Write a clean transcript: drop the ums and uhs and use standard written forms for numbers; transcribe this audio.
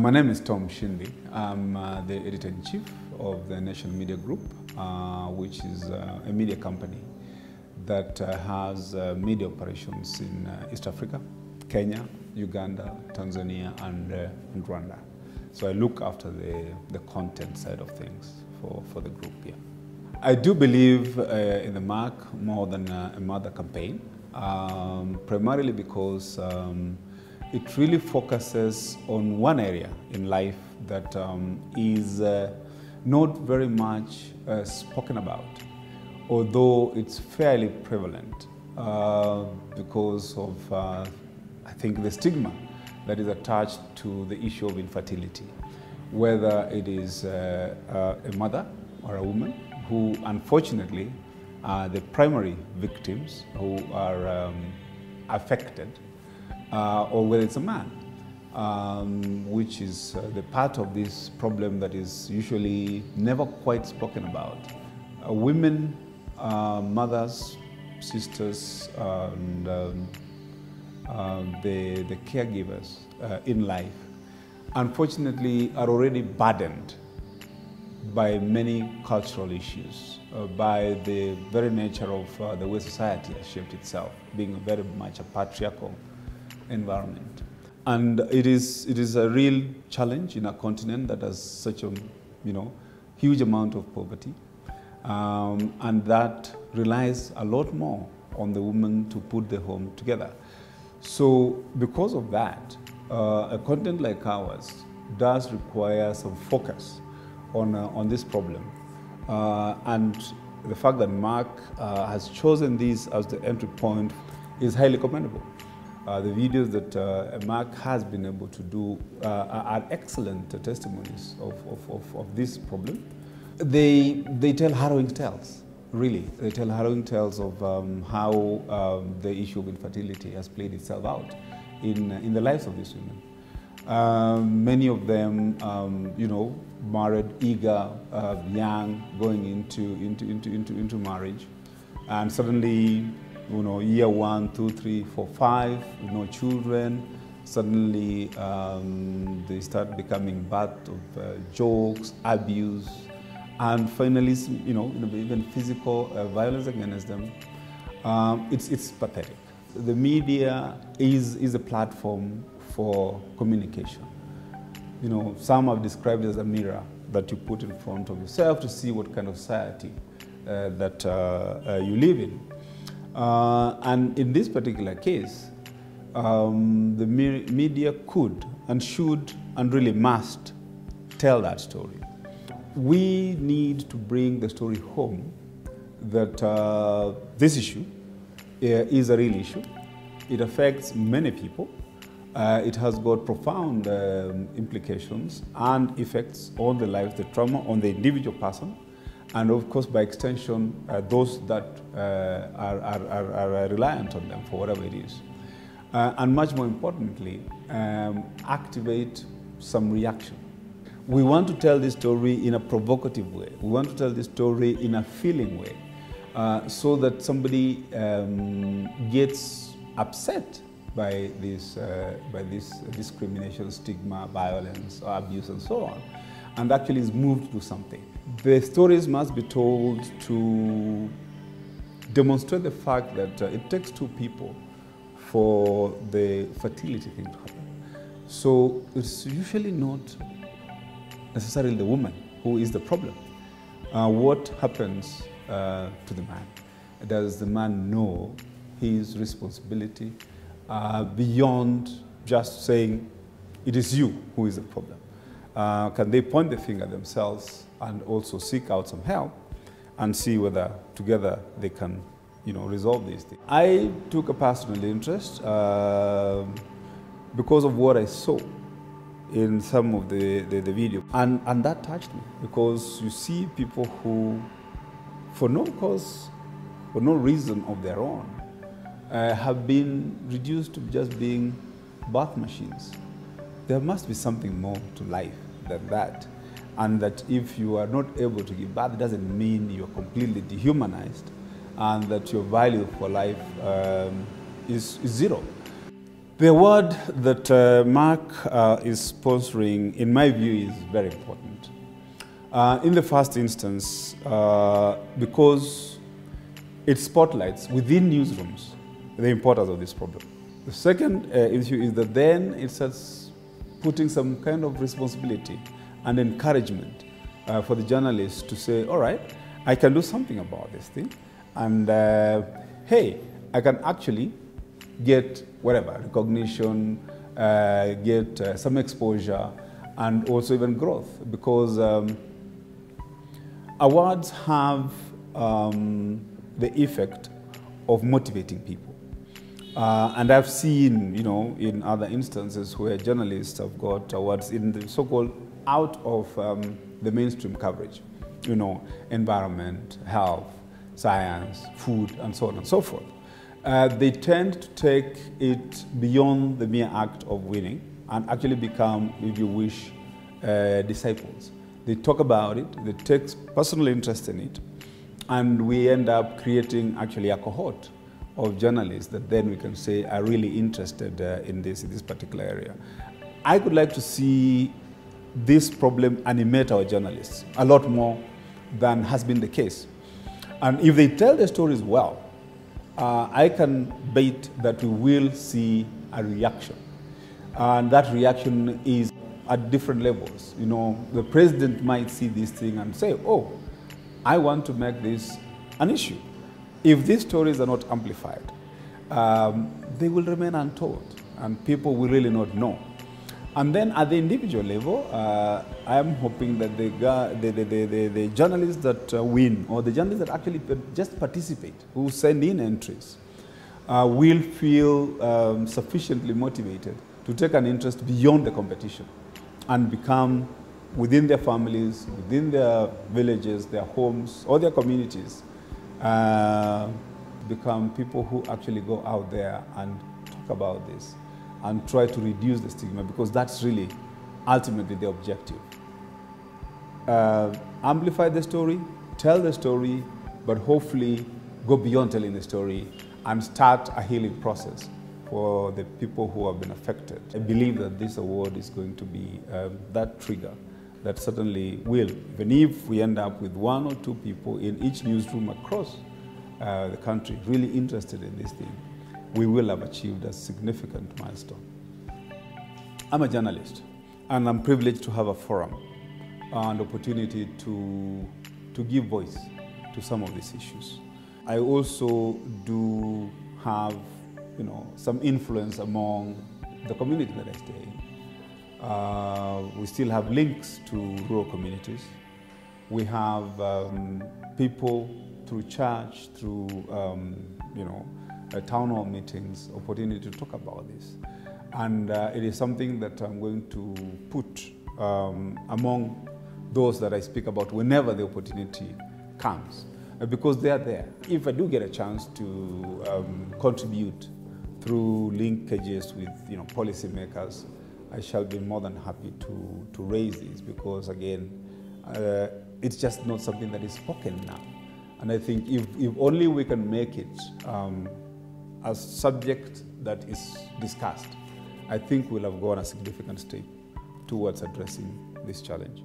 My name is Mshindi. I'm the editor-in-chief of the National Media Group, which is a media company that has media operations in East Africa, Kenya, Uganda, Tanzania, and Rwanda. So I look after the content side of things for the group here. I do believe in the Merck more than a mother campaign, primarily because it really focuses on one area in life that is not very much spoken about, although it's fairly prevalent because of, I think, the stigma that is attached to the issue of infertility, whether it is a mother or a woman who unfortunately are the primary victims who are affected, or whether it's a man, which is the part of this problem that is usually never quite spoken about. Women, mothers, sisters, and the caregivers in life, unfortunately, are already burdened by many cultural issues, by the very nature of the way society has shaped itself, being very much a patriarchal environment. And it is a real challenge in a continent that has such a huge amount of poverty, and that relies a lot more on the woman to put the home together. So because of that, a content like ours does require some focus on this problem. And the fact that Merck has chosen this as the entry point is highly commendable. The videos that Merck has been able to do are excellent testimonies of this problem. They tell harrowing tales, really. They tell harrowing tales of how the issue of infertility has played itself out in the lives of these women. Many of them, married, eager, young, going into marriage, and suddenly, year 1, 2, 3, 4, 5, no children. Suddenly, they start becoming part of jokes, abuse, and finally, even physical violence against them. It's pathetic. The media is a platform for communication. Some have described it as a mirror that you put in front of yourself to see what kind of society that you live in. And in this particular case, the media could and should and really must tell that story. We need to bring the story home that this issue is a real issue. It affects many people. It has got profound implications and effects on the life, the trauma on the individual person, and of course, by extension, those that are reliant on them for whatever it is. And much more importantly, activate some reaction. We want to tell this story in a provocative way. We want to tell this story in a feeling way, so that somebody gets upset by this discrimination, stigma, violence, or abuse, and so on, and actually is moved to something. The stories must be told to demonstrate the fact that it takes two people for the fertility thing to happen. So it's usually not necessarily the woman who is the problem. What happens to the man? Does the man know his responsibility beyond just saying, it is you who is the problem? Can they point the finger themselves and also seek out some help and see whether together they can, resolve these things? I took a personal interest because of what I saw in some of the video, and that touched me, because you see people who, for no cause, for no reason of their own, have been reduced to just being birth machines. There must be something more to life than that. And that if you are not able to give birth, it doesn't mean you're completely dehumanized and that your value for life is zero. The award that Merck is sponsoring, in my view, is very important. In the first instance, because it spotlights within newsrooms the importance of this problem. The second issue is that then it starts putting some kind of responsibility and encouragement for the journalists to say, all right, I can do something about this thing, and hey, I can actually get whatever, recognition, get some exposure, and also even growth, because awards have the effect of motivating people. And I've seen, in other instances where journalists have got awards in the so-called out of the mainstream coverage, environment, health, science, food, and so on and so forth. They tend to take it beyond the mere act of winning and actually become, if you wish, disciples. They talk about it, they take personal interest in it, and we end up creating actually a cohort of journalists that then we can say are really interested in this particular area. I would like to see this problem animate our journalists a lot more than has been the case. And if they tell the stories well, I can bet that we will see a reaction. And that reaction is at different levels. The president might see this thing and say, oh, I want to make this an issue. If these stories are not amplified, they will remain untold, and people will really not know. And then at the individual level, I am hoping that the journalists that win, or the journalists that actually just participate, who send in entries, will feel sufficiently motivated to take an interest beyond the competition and become, within their families, within their villages, their homes, or their communities, become people who actually go out there and talk about this and try to reduce the stigma, because that's really ultimately the objective. Amplify the story, tell the story, but hopefully go beyond telling the story and start a healing process for the people who have been affected. I believe that this award is going to be that trigger that certainly will, even if we end up with 1 or 2 people in each newsroom across the country really interested in this thing, we will have achieved a significant milestone. I'm a journalist, and I'm privileged to have a forum and opportunity to give voice to some of these issues. I also do have, some influence among the community that I stay in. We still have links to rural communities. We have people through church, through town hall meetings, opportunity to talk about this. And it is something that I'm going to put among those that I speak about whenever the opportunity comes, because they are there. If I do get a chance to contribute through linkages with policymakers, I shall be more than happy to raise this, because again, it's just not something that is spoken now. And I think if only we can make it a subject that is discussed, I think we'll have gone a significant step towards addressing this challenge.